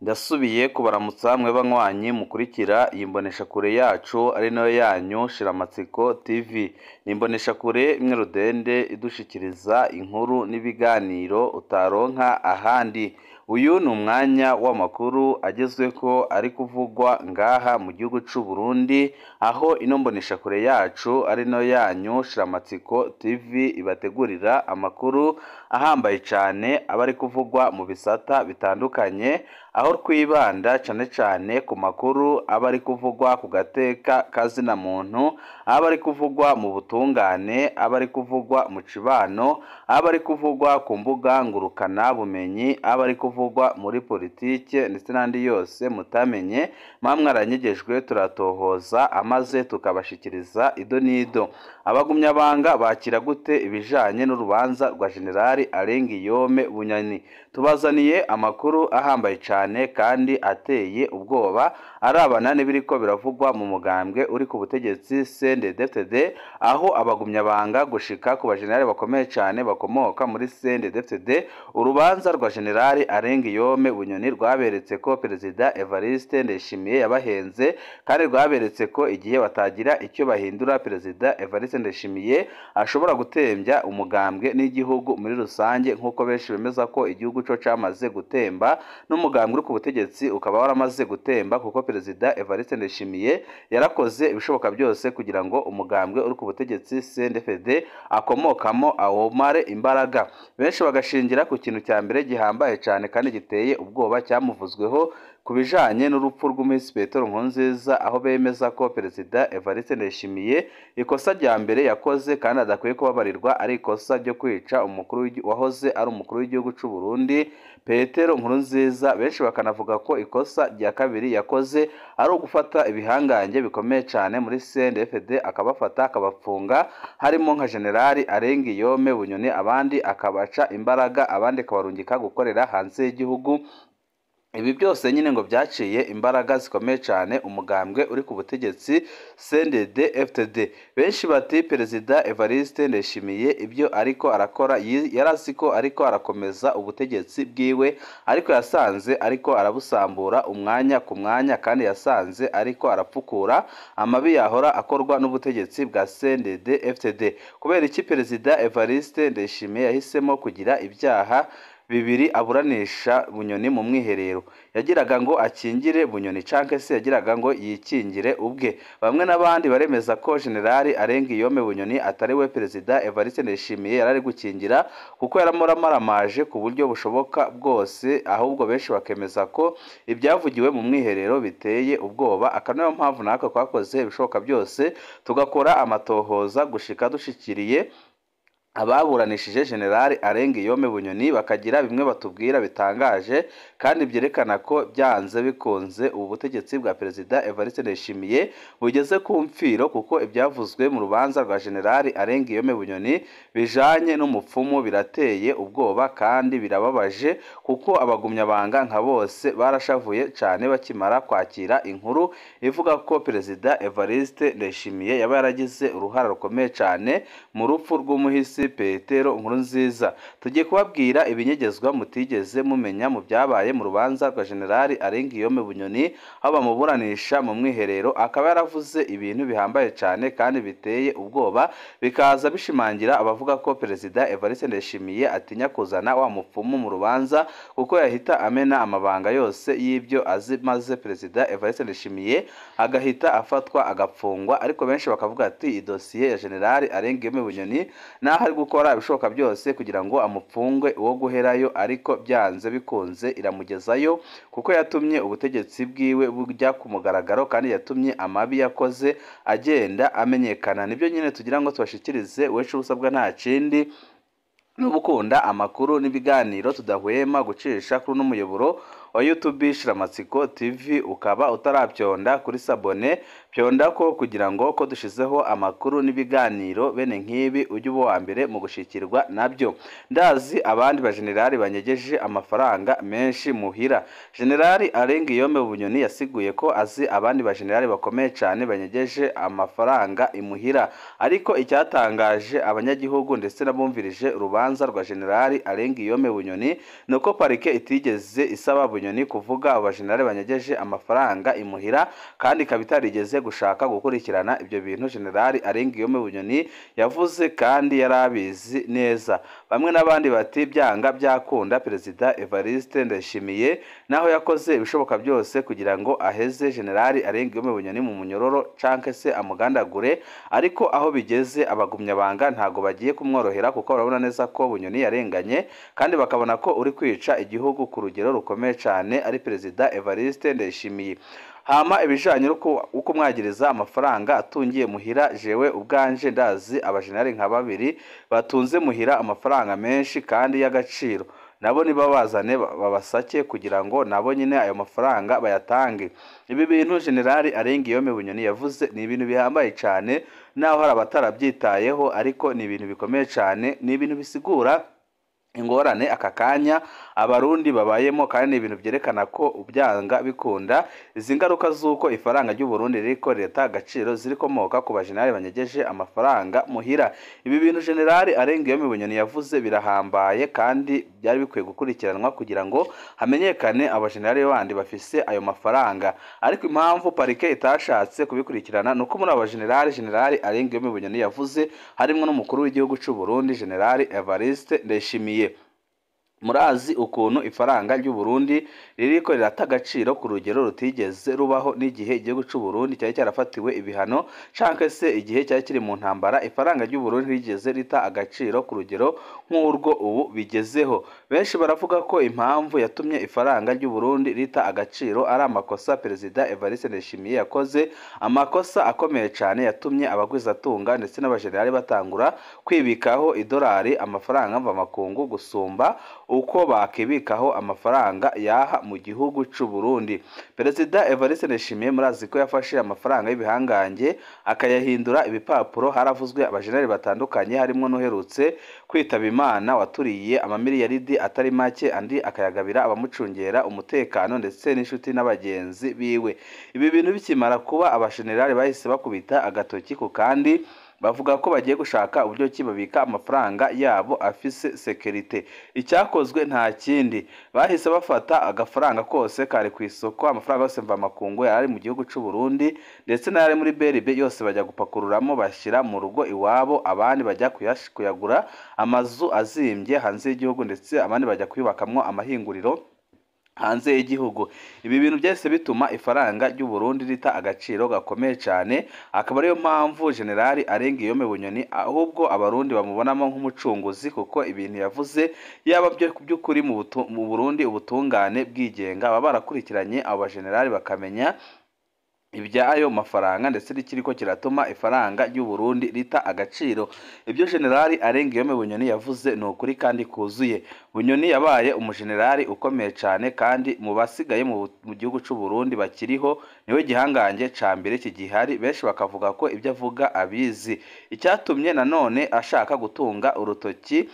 Ndasubiye kubaramutsa mwe banywanyi mukurikira iyi mboneshakure yacu ari nayo yanyu Shiramatsiko TV. Ni imboneshakure imwe rudende idushikiriza inkuru n'ibiganiro utaronka ahandi. Uyu ni umwanya w'amakuru agezweko ari kuvugwa ngaha mu gihugu c'u Burundi, aho ino mboneshakure yacu ari nayo yanyu Shiramatsiko TV ibategurira amakuru ahambaye cane aba ari kuvugwa mu bisata bitandukanye, aho twibanda cane ku makuru aba ari kuvugwa ku gateka kazina muntu, aba ari kuvugwa mu butungane, aba ari kuvugwa mu cibano, aba ari kuvugwa ku mbuga ngurukana bumenyi, aba ari kuvugwa muri politike ndetse n'andi yose mutamenye. Mamwe aranyegejwe turatohoza amaze tukabashikiriza ido nido. Abagumyabanga bakira gute ibijanye n'urubanza rwa Generali Arengiyome Bunyoni? Tubazaniye amakuru ahambaye cane kandi ateye ubwoba arabana n'ibiriko biravugwa mu mugambwe uri ku butegetsi CNDD-FDD, aho abagumyabanga gushika ku bajenerali bakomeye cane bakomoka muri CNDD-FDD. Urubanza rwa Generali Arengiyome Bunyoni rwaberetse ko Perezida Evariste Ndayishimiye yabahenze, kandi rwaberetse ko igihe batagira icyo bahindura Perezida Evariste Ndayishimiye ashobora gutembya umugambwe n'igihugu muri rusange, nk'uko benshi bemeza ko igihugu co camaze gutemba n'umugambwe uri ku butegetsi ukaba waramaze gutemba, kuko Perezida Evariste Ndayishimiye yarakoze ibishoboka byose kugira ngo umugambwe uri ku butegetsi CNDD-FDD akomokamo awomare imbaraga. Benshi bagashingira ku kintu cya mbere gihambaye cane kandi giteye ubwoba cyamuvuzweho ku bijanye n'urupfu rw'umuhisi Petero Nkurunziza, aho bemeza ko Perezida Evariste Ndayishimiye ikosa rya mbere yakoze kandi adakwiye kubabarirwa ari ikosa ryo kwica umukuru wahoze ari umukuru w'igihugu c'u Burundi Petero Nkurunziza. Benshi bakanavuga ko ikosa rya kabiri yakoze ari ugufata ibihangange bikomeye cane muri CNDD-FDD akabafata akabapfunga, harimo nka Generali Arengiyome Bunyoni, abandi akabaca imbaraga, abandi akabarungika gukorera hanze y'igihugu. Ibi byose nyine ngo byaciye imbaraga zikomeye cyane umugambwe uri ku butegetsi CNDD-FDD. Benshi bati Perezida Evariste Ndayishimiye ibyo ariko arakora yarazi ko ariko arakomeza ubutegetsi bwiwe, ariko yasanze ariko arabusambura umwanya ku mwanya, kandi yasanze ariko arapfukura amabi yahora akorwa n'ubutegetsi bwa CNDD-FDD. Kubera iki Perezida Evariste Ndayishimiye yahisemo kugira ibyaha bibiri aburanisha Bunyoni mu mwiherero? Yagiraga ngo akingire Bunyoni canke se yagiraga ngo yikingire ubwe? Bamwe n'abandi baremeza ko Generali Arengiyome Bunyoni atari we Perezida Evariste Ndayishimiye yarari gukingira, kuko yaramaramaje ku buryo bushoboka bwose, ahubwo benshi bakemeza ko ibyavugiwe mu mwiherero biteye ubwoba. Akanayo mpamvu natwe twakoze ibishoboka byose tugakora amatohoza gushika dushikiriye ababuranishije Generali Arengiyome Bunyoni, bakagira bimwe batubwira bitangaje kandi byerekana ko byanze bikunze ubu butegetsi bwa Perezida Evariste Ndayishimiye bugeze ku mfiro, kuko ibyavuzwe mu rubanza rwa Generali Arengiyome Bunyoni bijanye n'umupfumu birateye ubwoba kandi birababaje, kuko abagumyabanga nka bose barashavuye cane bakimara kwakira inkuru ivuga ko Perezida Evariste Ndayishimiye yaba yaragize uruhara rukomeye cane mu rupfu rw'umuhisi Petero Nkurunziza. Tugiye kubabwira ibinyegezwa mutigeze mumenya mu byabaye mu rubanza rwa Generali Arengiyome Bunyoni, aho bamuburanisha mu mwiherero akaba yaravuze ibintu bihambaye cane kandi biteye ubwoba, bikaza bishimangira abavuga ko Perezida Evariste Ndayishimiye atinya kuzana wa mupfumu mu rubanza, kuko yahita amena amabanga yose y'ibyo azi, maze Perezida Evariste Ndayishimiye agahita afatwa agapfungwa. Ariko benshi bakavuga ati idosiye ya Generali Arengiyome Bunyoni naho ari gukora ibishoboka byose kugira ngo amupfungwe uwo guherayo, ariko byanze bikunze iramugezayo, kuko yatumye ubutegetsi bwiwe bujya ku mugaragaro kandi yatumye amabi yakoze agenda amenyekana. Nibyo nyine tugira ngo tubashikirize. Wecu usabwa nta kindi n'ubukunda amakuru n'ibiganiro tudahwema gucisha kuri uno muyoboro wa YouTube Shiramatsiko TV. Ukaba utarabyonda kuri sabone pyonda ko kugira ngo ko dushizeho amakuru n'ibiganiro bene nk'ibi ujye uba wa mbere mu gushikirwa nabyo. Ndazi abandi bajenerali banyegeje amafaranga menshi muhira. Generali Arengiyome Bunyoni yasiguye ko azi abandi bajenerali bakomeye cyane banyegeje amafaranga imuhira, ariko icyatangaje abanyagihugu ndetse nabumvirije urubanza rwa Generali Arengiyome Bunyoni nuko parike itigeze isaba Bunyoni kuvuga abajenerali banyegeje amafaranga imuhira kandi ikaba itarigeze gushaka gukurikirana ibyo bintu Generali Arenguiyome Bunyoni yavuze kandi yarabizi neza. Bamwe n'abandi bati byanga byakunda Perezida Evariste Ndayishimiye naho yakoze ibishoboka byose kugira ngo aheze Generali Arenguiyome Bunyoni mu munyororo canke se amugandagure, ariko aho bigeze abagumyabanga ntago bagiye kumworohera kuko barabona neza ko Bunyoni yarenganye kandi bakabona ko uri kwica igihugu ku rugero rukomeye cyane ari Perezida Evariste Ndayishimiye. Hama ibijanye uko mwagiriza amafaranga atungiye muhira, jewe ubwanje ndazi abajenerali nka babiri batunze muhira amafaranga menshi kandi y'agaciro, nabo niba bazane babasake kugira ngo nabo nyine ayo mafaranga bayatange. Ibi bintu Generali Arenguiyome Bunyoni yavuze ni ibintu bihambaye cyane, naho hari abatarabyitayeho, ariko ni ibintu bikomeye cyane, ni ibintu bisigura ingorane aka kanya abarundi babayemo, kandi ni ibintu byerekana ko ubyanga bikunda izi ngaruka z'uko ifaranga ry'u Burundi riko leta agaciro zirikomoka ku bajenerali banyegeje amafaranga muhira. Ibi bintu Generali Arenguiyome Bunyoni yavuze birahambaye kandi byari bikwiye gukurikiranwa kugira ngo hamenyekane abajenerali bandi bafise ayo mafaranga, ariko impamvu parike itashatse kubikurikirana nuko muri abajenerali Generali Arenguiyome Bunyoni yavuze harimo n'umukuru w'igihugu cy'u Burundi Generali Evariste Ndayishimiye. Murazi ukuntu ifaranga ry'u Burundi ririko rirata agaciro ku rugero rutigeze rubaho n'igihe igihugu cy'u Burundi cyari cyarafatiwe ibihano canke se igihe cyari kiri mu ntambara. Ifaranga ry'u Burundi rigeze rita agaciro ku rugero nk'urwo ubu bigezeho. Benshi baravuga ko impamvu yatumye ifaranga ry'u Burundi rita agaciro ari amakosa Perezida Evariste Ndayishimiye yakoze, amakosa akomeye cyane yatumye abagwizatunga ndetse n'abajenerali batangura kwibikaho idolari amafaranga mva makungu gusumba uko bakibikaho amafaranga yaha mu gihugu cy'u Burundi. Perezida Evariste Ndayishimiye murazi ko yafashe amafaranga y'ibihangange akayahindura ibipapuro. Haravuzwe abajenerali batandukanye harimo n'uherutse kwitaba Imana waturiye amamiliyaridi atari make, andi akayagabira abamucungera umutekano ndetse n'inshuti n'abagenzi biwe. Ibi bintu bikimara kuba abajenerali bahise bakubita agatoki ku kandi bavuga ko bagiye gushaka uburyo kibabika amafaranga yabo afise security. Icyakozwe nta kindi, bahise bafata agafaranga kose kari ku isoko, amafaranga yose mva makungu yari mu gihugu cy'u Burundi ndetse n'ari muri BRB yose bajya gupakururamo bashyira mu rugo iwabo, abandi bajya kuyagura amazu azimbye hanze y'igihugu ndetse abandi bajya kuyubakamwo amahinguriro hanze y'igihugu. Ibi bintu byose bituma ifaranga ry'u Burundi rita agaciro gakomeye cyane, akaba ariyo mpamvu Generali Arenguiyome Bunyoni ahubwo abarundi bamubonamo nk'umucunguzi, kuko ibintu yavuze yaba byo by'ukuri mu Burundi ubutungane bwigenga baba barakurikiranye abo bajenerali bakamenya ibyayo mafaranga ndetse n'ikiriko kiratuma ifaranga ry'u Burundi rita agaciro. Ibyo Generali Arenguiyome Bunyoni yavuze ni ukuri kandi kuzuye. Bunyoni yabaye umujenerali ukomeye cyane kandi mu basigaye mu gihugu cy'u Burundi bakiriho niwe gihangange ca mbere kigihari. Benshi bakavuga ko ibyo avuga abizi. Icyatumye nanone ashaka gutunga urutoki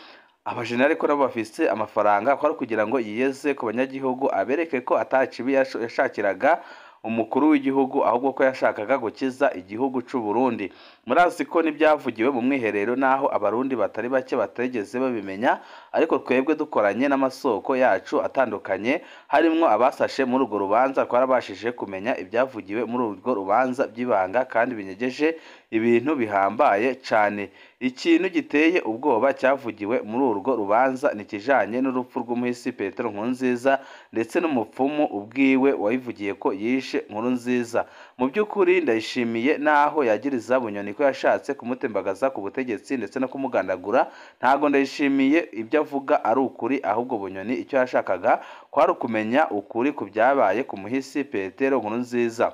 abajenerali ko nabo bafise amafaranga ko ari kugira ngo yiyeze ku banyagihugu, abereke ko atacibi yashakiraga umukuru w'igihugu ahubwo ko yashakaga gukiza igihugu cy'u Burundi. Murazi ko n'ibyavugiwe mu mwiherero naho abarundi batari bake bategeze babimenya, ariko twebwe dukoranye n'amasoko yacu atandukanye harimo abasashe muri urwo rubanza twarabashije kumenya ibyavugiwe muri urwo rubanza by'ibanga kandi binyegeje ibintu bihambaye cyane. Ikintu giteye ubwoba cyavugiwe muri urwo rubanza nikijanye n'urupfu rw'umuhisi Petero Nkurunziza ndetse n'umupfumu ubwiwe wayivugiye ko yishe Nkurunziza. Mu by'ukuri Ndayishimiye naho yagiriza Bunyoni ko yashatse kumutembagaza ku butegetsi ndetse no kumugandagura, ntago Ndayishimiye ibyo avuga ari ukuri, ahubwo Bunyoni icyo yashakaga kwari kumenya ukuri ku byabaye ku muhisi Petero Nkurunziza.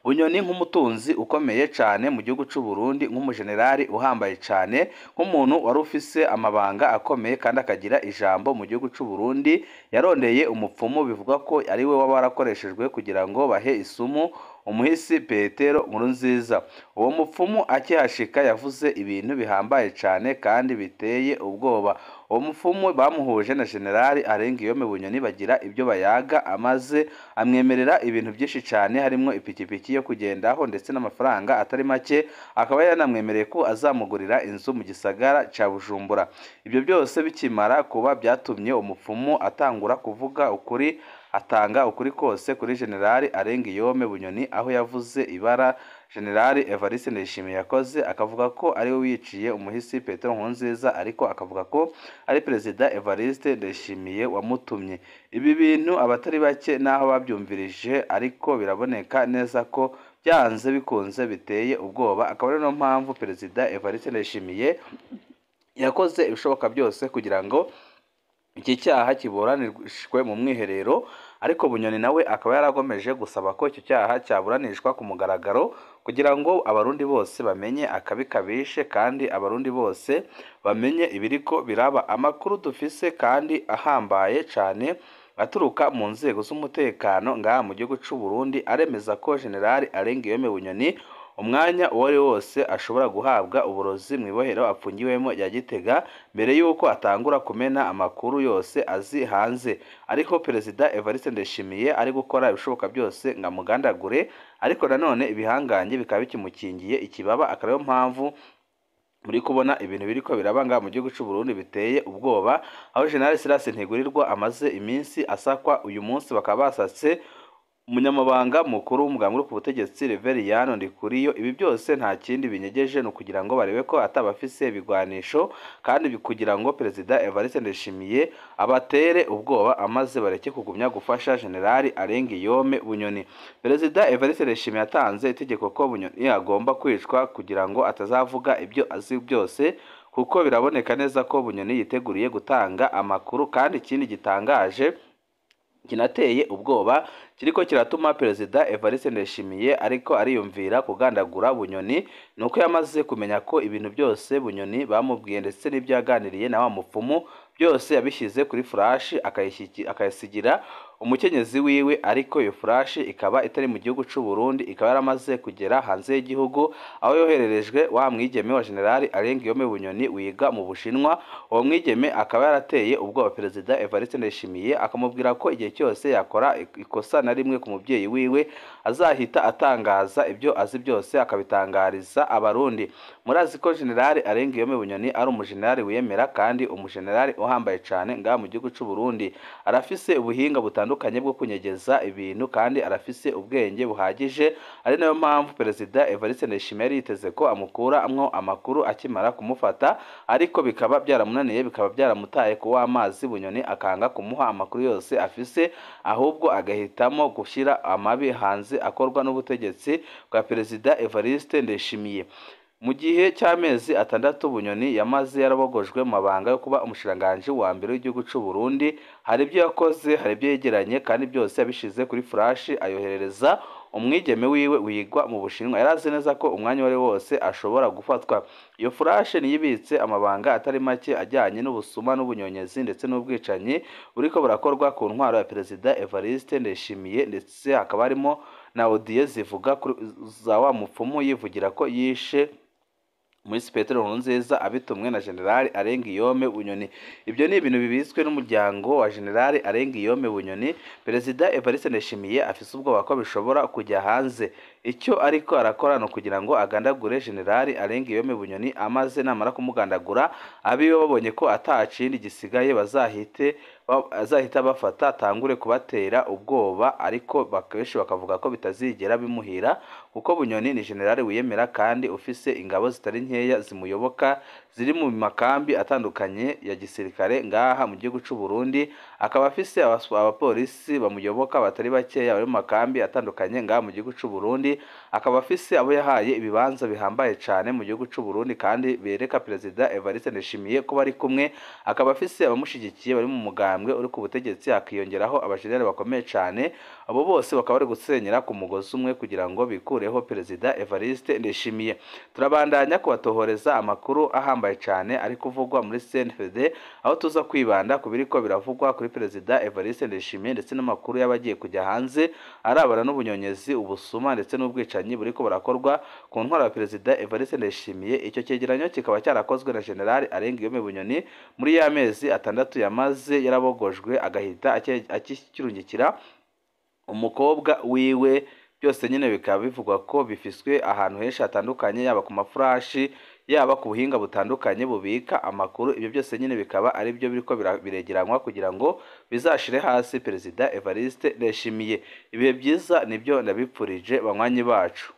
Bunyoni nk'umutunzi ukomeye cyane mu gihugu cy'u Burundi, nk'umujenerali uhambaye cyane, nk'umuntu wari ufise amabanga akomeye kandi akagira ijambo mu gihugu cy'u Burundi, yarondeye umupfumu bivuga ko ari we waba warakoreshejwe kugira ngo bahe isumu umuhisi Petero Nkurunziza. Uwo mupfumu akihashika yavuze ibintu bihambaye cyane kandi biteye ubwoba. Uwo mupfumu bamuhuje na Generali Arengiyome Bunyoni bagira ibyo bayaga, amaze amwemerera ibintu byinshi cyane harimo ipikipiki yo kugendaho ndetse n'amafaranga atari make, akaba yanamwemereye ko azamugurira inzu mu gisagara cya Bujumbura. Ibyo byose bikimara kuba byatumye umupfumu atangura kuvuga ukuri, atanga ukuri kose kuri Generali Arengiyome Bunyoni, aho yavuze ibara Generali Evariste Ndayishimiye yakoze, akavuga ko ari we wiciye umuhisi Petero Nkurunziza, ariko akavuga ko ari Perezida Evariste Ndayishimiye wamutumye. Ibi bintu abatari bake naho babyumvirije, ariko biraboneka neza ko byanze bikunze biteye ubwoba. Akaba ari no mpamvu Perezida Evariste Ndayishimiye yakoze ibishoboka byose kugira ngo iki cyaha kiburanishwe mu mwiherero, ariko Bunyoni nawe akaba yaragomeje gusaba ko icyo cyaha cyaburanishwa ku mugaragaro kugira ngo abarundi bose bamenye akabi kabishe kandi abarundi bose bamenye ibiriko biraba. Amakuru dufise kandi ahambaye cyane aturuka mu nzego z'umutekano ngaha mu gihugu cy'u Burundi aremeza ko Generali Arengiyome Bunyoni umwanya uwo ari wose ashobora guhabwa uburozi mu ibohero apfungiwemo ya Gitega mbere y'uko atangura kumena amakuru yose azi hanze. Ariko Perezida Evariste Ndayishimiye ari gukora ibishoboka byose ngo amugandagure, ariko nanone ibihanganye bikaba bikimukingiye ikibaba. Akaba ariyo mpamvu muri kubona ibintu biriko birabanga mu gihugu cy'u Burundi biteye ubwoba, aho General Silas Ntigurirwa amaze iminsi asakwa. Uyu munsi bakaba basatse umunyamabanga mukuru w'umugambwe ku butegetsi Reveriyano Ndikuriyo. Ibi byose nta kindi binyegeje no kugira ngo barebe ko atabafise ibigwanisho, kandi kugira ngo Perezida Evariste Ndayishimiye abatere ubwoba amaze bareke kugumya gufasha Generali Arengiyome Bunyoni. Perezida Evariste Ndayishimiye yatanze itegeko ko Bunyoni agomba kwicwa kugira ngo atazavuga ibyo azi byose, kuko biraboneka neza ko Bunyoni yiteguriye gutanga amakuru. Kandi ikindi gitangaje kinateye ubwoba kiriko kiratuma Perezida Evariste Ndayishimiye ariko ariyumvira kugandagura Bunyoni, nuko yamaze kumenya ko ibintu byose Bunyoni bamubwiye ndetse n'ibyo yaganiriye na wa mupfumu byose yabishyize kuri flash akayisigira umukenyezi wiwe, ariko iyo flash ikaba itari mu gihugu cy'u Burundi, ikaba yaramaze kugera hanze y'igihugu, aho yohererejwe wa mwigeme wa Generali Arengiyome Bunyoni wiga mu Bushinwa. Uwo mwigeme akaba yarateye ubwoba Perezida Evariste Ndayishimiye, akamubwira ko igihe cyose yakora ikosa na rimwe ku mubyeyi wiwe azahita atangaza ibyo azi byose akabitangariza abarundi. Murazi ko Generali Arengiyome Bunyoni ari umujenerali wiyemera kandi umujenerali uhambaye cyane ngaha mu gihugu cy'u Burundi. Arafise ubuhinga butandukanye bwo kunyegeza ibintu kandi arafise ubwenge buhagije, ari nayo mpamvu Perezida Evariste Ndayishimiye yari yiteze ko amukura amwo amakuru akimara kumufata, ariko bikaba byaramunaniye, bikaba byaramutaye ku w'amazi. Bunyoni akanga kumuha amakuru yose afise, ahubwo agahitamo gushyira amabi hanze akorwa n'ubutegetsi bwa Perezida Evariste Ndayishimiye. Mu gihe cy'amezi 6 Bunyoni yamaze yarabogojwe mu mabanga yo kuba umushiranganje wa mbere w'igihugu cy'u Burundi. Hari ibyo yakoze, hari ibyo yegeranye, kandi byose yabishize kuri flash ayoherereza umwigeme wiwe wigwa mu Bushinwa. Yarazi neza ko umwanya wari wose ashobora gufatwa. Iyo flash niyibitse amabanga atari make ajyanye n'ubusuma n'ubunyonyezi ndetse n'ubwicanyi buriko burakorwa ku ntwaro ya Perezida Evariste Ndayishimiye, ndetse hakaba harimo na audio zivuga za wa mupfumu yivugira ko yishe umuhisi Petero Nkurunziza abitumwe na Generali Arengiyome Bunyoni. Ibyo ni ibintu bibitswe n'umuryango wa Generali Arengiyome Bunyoni. Perezida Evariste Ndayishimiye afise ubwoba ko bishobora kujya hanze. Icyo ariko arakora no kugira ngo agandagure Generali Arengiyome Bunyoni, amaze namara kumugandagura abiwe babonye ko atacindi gisigaye azahita bafata atangure kubatera ubwoba, ariko bakeshi bakavuga ko bitazigera bimuhira, kuko Bunyoni ni Generali wiyemera kandi ufise ingabo zitari nkeya zimuyoboka ziri mu makambi atandukanye ya gisirikare ngaha mu gihugu cy'u Burundi. Akaba afise abapolisi bamuyoboka batari bakeya bari mu makambi atandukanye ngaha mu gihugu cy'u Burundi. Akaba afise abo yahaye ibibanza bihambaye cyane mu gihugu cy'u Burundi kandi bereka Perezida Evariste Ndayishimiye ko bari kumwe. Akaba afise abamushigikiye bari mu mugambwe uri ku butegetsi, akiyongeraho abajenerali bakomeye cyane. Abo bose bakaba bari gusenyera ku mugozi umwe kugira ngo bikureho Perezida Evariste Ndayishimiye. Turabandanya kubatohoreza amakuru ahambaye cyane ari kuvugwa muri CNFD, aho tuza kwibanda ku biriko biravugwa kuri Perezida Evariste Ndayishimiye ndetse n'amakuru y'abagiye kujya hanze arabana n'ubunyonyezi, ubusuma ndetse n'ubwicanyi buriko burakorwa ku ntwaro ya Perezida Evariste Ndayishimiye. Icyo cyegeranyo kikaba cyarakozwe na General Arengiyome Bunyoni muri ya mezi atandatu yamaze yarabogojwe agahita akirungikira umukobwa wiwe. Byose nyine bikaba bivugwa ko bifiswe ahantu henshi hatandukanye, yaba ku mafurashi, yaba ku buhinga butandukanye bubika amakuru. Ibyo byose nyine bikaba ari byo biriko biregeranywa kugira ngo bizashire hasi Perezida Evariste Ndayishimiye. Ibihe byiza nibyo ndabipfurije banywanyi bacu.